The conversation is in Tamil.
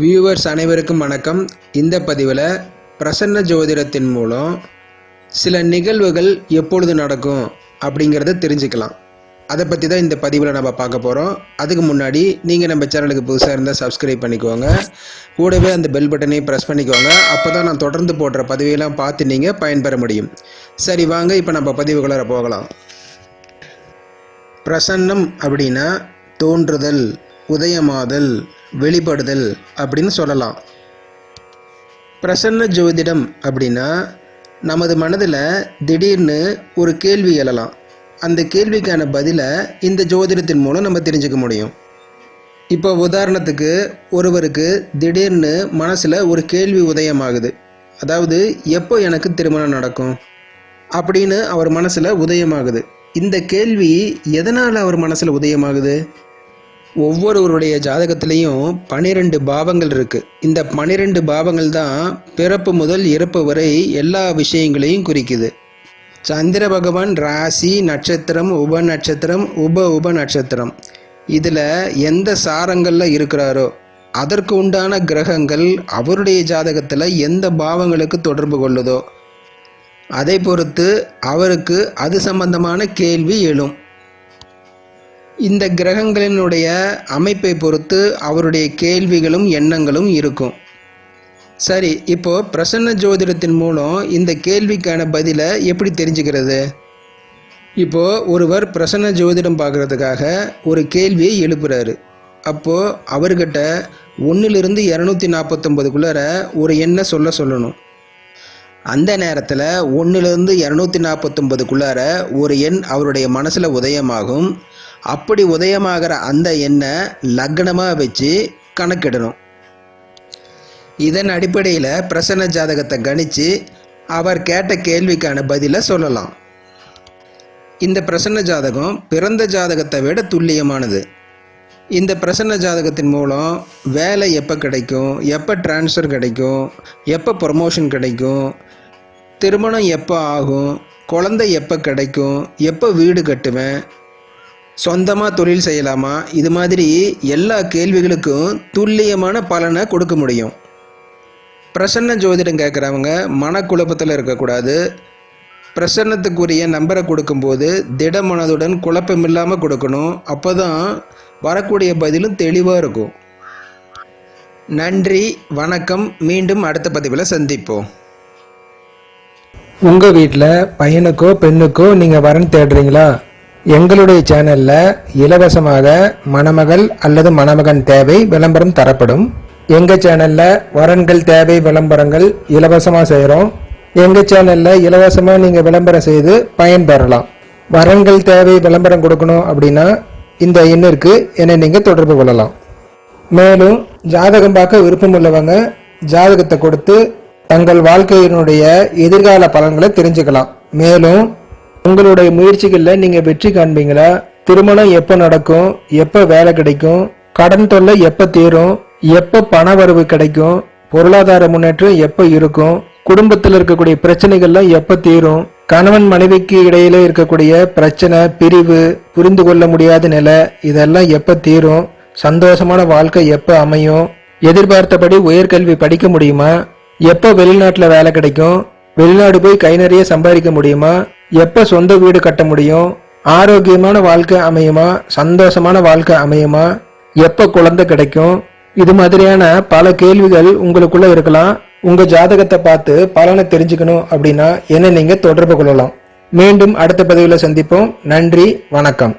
வியூவர்ஸ் அனைவருக்கும் வணக்கம். இந்த பதிவில் பிரசன்ன ஜோதிடத்தின் மூலம் சில நிகழ்வுகள் எப்பொழுது நடக்கும் அப்படிங்கிறத தெரிஞ்சுக்கலாம். அதை பற்றி தான் இந்த பதிவில் நம்ம பார்க்க போகிறோம். அதுக்கு முன்னாடி நீங்கள் நம்ம சேனலுக்கு புதுசாக இருந்தால் சப்ஸ்கிரைப் பண்ணிக்கோங்க. கூடவே அந்த பெல் பட்டனையும் ப்ரெஸ் பண்ணிக்கோங்க. அப்போ தான் நான் தொடர்ந்து போடுற பதிவையெல்லாம் பார்த்து நீங்கள் பயன்பெற முடியும். சரி வாங்க, இப்போ நம்ம பதிவுக்குள்ளார போகலாம். பிரசன்னம் அப்படின்னா தோன்றுதல், உதயமாதல், வெளிப்படுதல் அப்படின்னு சொல்லலாம். பிரசன்ன ஜோதிடம் அப்படின்னா நமது மனதில் திடீர்னு ஒரு கேள்வி எழலாம். அந்த கேள்விக்கான பதிலை இந்த ஜோதிடத்தின் மூலம் நம்ம தெரிஞ்சுக்க முடியும். இப்போ உதாரணத்துக்கு ஒருவருக்கு திடீர்னு மனசில் ஒரு கேள்வி உதயமாகுது. அதாவது எப்போ எனக்கு திருமணம் நடக்கும் அப்படின்னு அவர் மனசில் உதயமாகுது. இந்த கேள்வி எதனால் அவர் மனசில் உதயமாகுது? ஒவ்வொருவருடைய ஜாதகத்திலையும் 12 பாவங்கள் இருக்குது. இந்த 12 பாவங்கள் தான் பிறப்பு முதல் இறப்பு வரை எல்லா விஷயங்களையும் குறிக்குது. சந்திர பகவான் ராசி, நட்சத்திரம், உப நட்சத்திரம், உப நட்சத்திரம் இதில் எந்த சாரங்களில் இருக்கிறாரோ அதற்கு உண்டான கிரகங்கள் அவருடைய ஜாதகத்தில் எந்த பாவங்களுக்கு தொடர்பு கொள்ளுதோ அதை பொறுத்து அவருக்கு அது சம்பந்தமான கேள்வி எழும். இந்த கிரகங்களினுடைய அமைப்பை பொறுத்து அவருடைய கேள்விகளும் எண்ணங்களும் இருக்கும். சரி, இப்போ பிரசன்ன ஜோதிடத்தின் மூலம் இந்த கேள்விக்கான பதிலை எப்படி தெரிஞ்சுக்கிறது? இப்போ ஒருவர் பிரசன்ன ஜோதிடம் பார்க்குறதுக்காக ஒரு கேள்வியை எழுப்புறாரு. அப்போது அவர்கிட்ட 1லிருந்து 249 ஒரு எண்ணை சொல்லணும். அந்த நேரத்தில் 1லிருந்து 249 ஒரு எண் அவருடைய மனசில் உதயமாகும். அப்படி உதயமாகிற அந்த எண்ணை லக்னமாக வச்சு கணக்கிடணும். இதன் அடிப்படையில் பிரசன்ன ஜாதகத்தை கணித்து அவர் கேட்ட கேள்விக்கான பதிலை சொல்லலாம். இந்த பிரசன்ன ஜாதகம் பிறந்த ஜாதகத்தை விட துல்லியமானது. இந்த பிரசன்ன ஜாதகத்தின் மூலம் வேலை எப்போ கிடைக்கும், எப்போ டிரான்ஸ்ஃபர் கிடைக்கும், எப்போ ப்ரமோஷன் கிடைக்கும், திருமணம் எப்போ ஆகும், குழந்தை எப்போ கிடைக்கும், எப்போ வீடு கட்டுவேன், சொந்தமாக தொழில் செய்யலாமா, இது மாதிரி எல்லா கேள்விகளுக்கும் துல்லியமான பலனை கொடுக்க முடியும். பிரசன்ன ஜோதிடம் கேட்குறவங்க மனக்குழப்பத்தில் இருக்கக்கூடாது. பிரசன்னத்துக்குரிய நம்பரை கொடுக்கும்போது திட மனதுடன் குழப்பம் இல்லாமல் கொடுக்கணும். அப்போ தான் வரக்கூடிய பதிலும் தெளிவாக இருக்கும். நன்றி, வணக்கம். மீண்டும் அடுத்த பதிவில் சந்திப்போம். உங்கள் வீட்டில் பையனுக்கோ பெண்ணுக்கோ நீங்கள் வரன் தேடுறீங்களா? எங்களுடைய சேனலில் இலவசமாக மணமகள் அல்லது மணமகன் தேவை விளம்பரம் தரப்படும். எங்கள் சேனலில் வரன்கள் தேவை விளம்பரங்கள் இலவசமாக செய்கிறோம். எங்கள் சேனலில் இலவசமாக நீங்கள் விளம்பரம் செய்து பயன்பெறலாம். வரன்கள் தேவை விளம்பரம் கொடுக்கணும் அப்படின்னா இந்த எண்ணிற்கு என்னை நீங்கள் தொடர்பு கொள்ளலாம். மேலும் ஜாதகம் பார்க்க விருப்பம் உள்ளவங்க ஜாதகத்தை கொடுத்து தங்கள் வாழ்க்கையினுடைய எதிர்கால பலன்களை தெரிஞ்சுக்கலாம். மேலும் உங்களுடைய முயற்சிகளில் நீங்கள் வெற்றி காண்பீங்களா? திருமணம் எப்போ நடக்கும், எப்போ வேலை கிடைக்கும், கடன் தொல்லை எப்போ தீரும், எப்போ பண வரவு கிடைக்கும், பொருளாதார முன்னேற்றம் எப்போ இருக்கும், குடும்பத்தில் இருக்கக்கூடிய பிரச்சனைகள்லாம் எப்போ தீரும், கணவன் மனைவிக்கு இடையில இருக்கக்கூடிய பிரச்சனை, பிரிவு, புரிந்து கொள்ள முடியாத நிலை இதெல்லாம் எப்போ தீரும், சந்தோஷமான வாழ்க்கை எப்போ அமையும், எதிர்பார்த்தபடி உயர்கல்வி படிக்க முடியுமா, எப்போ வெளிநாட்டில் வேலை கிடைக்கும், வெளிநாடு போய் கை நிறைய சம்பாதிக்க முடியுமா, எப்போ சொந்த வீடு கட்ட முடியும், ஆரோக்கியமான வாழ்க்கை அமையுமா, சந்தோஷமான வாழ்க்கை அமையுமா, எப்போ குழந்தை கிடைக்கும், இது மாதிரியான பல கேள்விகள் உங்களுக்குள்ள இருக்கலாம். உங்க ஜாதகத்தை பார்த்து பலனை தெரிஞ்சுக்கணும் அப்படின்னா என்ன நீங்க தொடர்பு கொள்ளலாம். மீண்டும் அடுத்த பதிவில் சந்திப்போம். நன்றி, வணக்கம்.